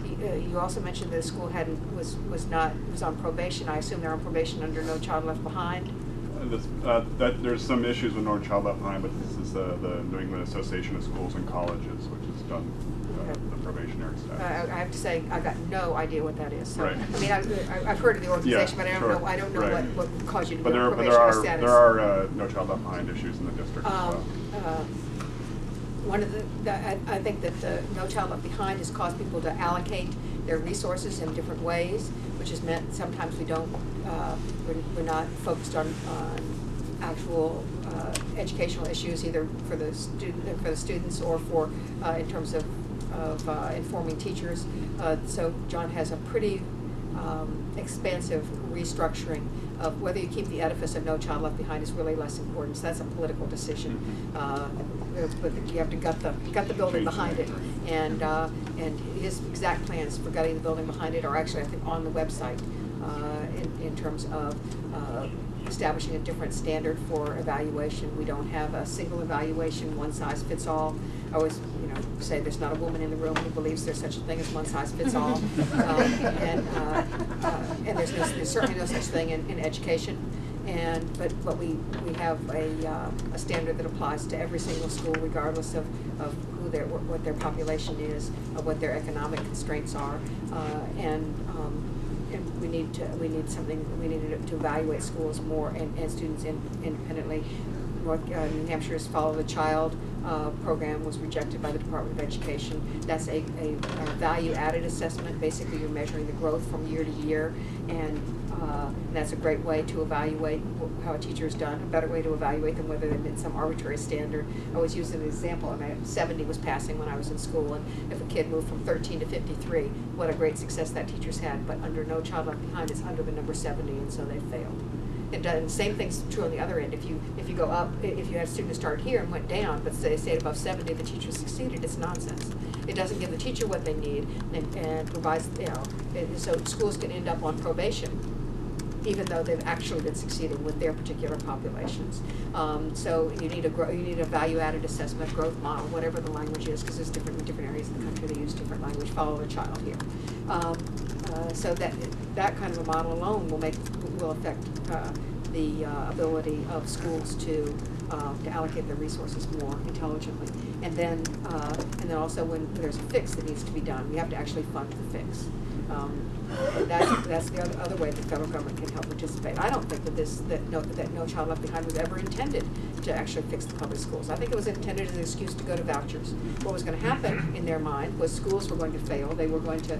You also mentioned that the school was on probation. I assume they're on probation under No Child Left Behind. There's some issues with No Child Left Behind, but this is the New England Association of Schools and Colleges, which has done the probationary status. I have to say, I got no idea what that is. So, right. I mean, I've heard of the organization, yeah, but sure. I don't know right. what caused you to but go there, probationary status. There are No Child Left Behind issues in the district as well. One of I think that No Child Left Behind has caused people to allocate their resources in different ways, which has meant sometimes we don't, we're not focused on actual educational issues, either for the students or for in terms of informing teachers. So John has a pretty expansive restructuring of whether you keep the edifice of No Child Left Behind is really less important. So that's a political decision. But you have to gut the building behind it, and his exact plans for gutting the building behind it are actually, I think, on the website in terms of establishing a different standard for evaluation. We don't have a single evaluation, one size fits all. I always, say there's not a woman in the room who believes there's such a thing as one size fits all, and there's certainly no such thing in education. But we have a standard that applies to every single school, regardless of who what their population is, of what their economic constraints are, and we need to evaluate schools more and students independently. New Hampshire's Follow the Child program was rejected by the Department of Education. That's a value-added assessment. Basically, you're measuring the growth from year to year, and that's a great way to evaluate how a teacher has done. A better way to evaluate them whether they met some arbitrary standard. I always use an example. I mean, 70 was passing when I was in school, and if a kid moved from 13 to 53, what a great success that teacher's had. But under No Child Left Behind, it's under the number 70, and so they failed. And the same thing's true on the other end. If you go up, if you had a student who started here and went down, but say stayed above 70, the teacher succeeded. It's nonsense. It doesn't give the teacher what they need, and provides, so schools can end up on probation, even though they've actually been succeeding with their particular populations. So you need a value-added assessment, growth model, whatever the language is, because there's different areas of the country that use different language. Follow the Child here. So that kind of a model alone will affect the ability of schools to allocate their resources more intelligently. And then also when there's a fix that needs to be done, we have to actually fund the fix. That's the other way the federal government can help participate. I don't think that No Child Left Behind was ever intended to actually fix the public schools. I think it was intended as an excuse to go to vouchers. What was going to happen in their mind was schools were going to fail. They were going to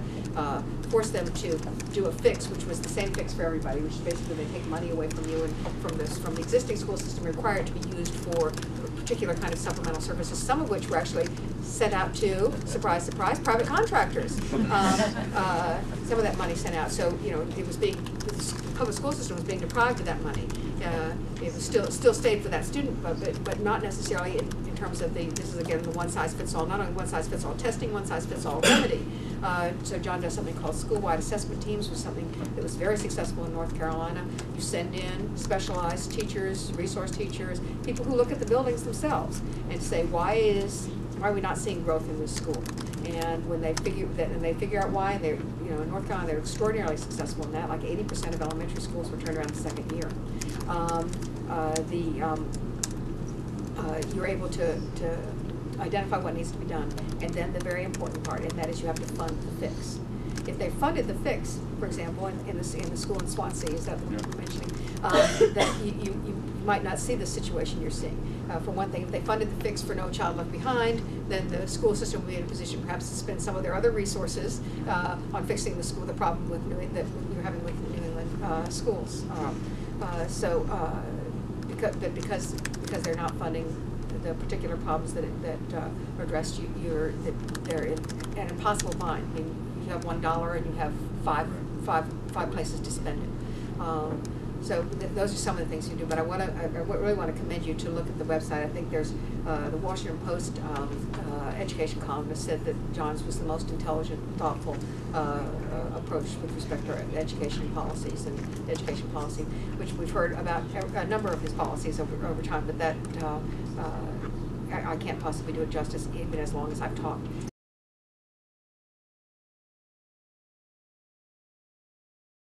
force them to do a fix, which was the same fix for everybody, which is basically they take money away from you and from the existing school system required to be used for a particular kind of supplemental services, some of which were actually sent out to, surprise, surprise, private contractors. Some of that money sent out. So, it was the public school system was being deprived of that money. It was still stayed for that student, but not necessarily in terms of this is again the one-size-fits-all, not only one-size-fits-all testing, one-size-fits-all remedy. So John does something called school-wide assessment teams, was something that was very successful in North Carolina. You send in specialized teachers, resource teachers, people who look at the buildings themselves and say, why are we not seeing growth in this school? And when they figure out why, in North Carolina they're extraordinarily successful in that. Like 80% of elementary schools were turned around the second year. You're able to identify what needs to be done, and then the very important part, and that is you have to fund the fix. If they funded the fix, for example, in the school in Swansea, is that the one you're mentioning, that you might not see the situation you're seeing. For one thing, if they funded the fix for No Child Left Behind, then the school system would be in a position perhaps to spend some of their other resources on fixing the problem that we're having with New England schools. Because they're not funding the particular problems that are addressed, they're in an impossible bind. I mean, you have $1 and you have five places to spend it. So those are some of the things you do. But I really want to commend you to look at the website. I think there's the Washington Post education columnist said that John's was the most intelligent, thoughtful approach with respect to education policies and education policy, which we've heard about a number of his policies over time. But that I can't possibly do it justice even as long as I've talked.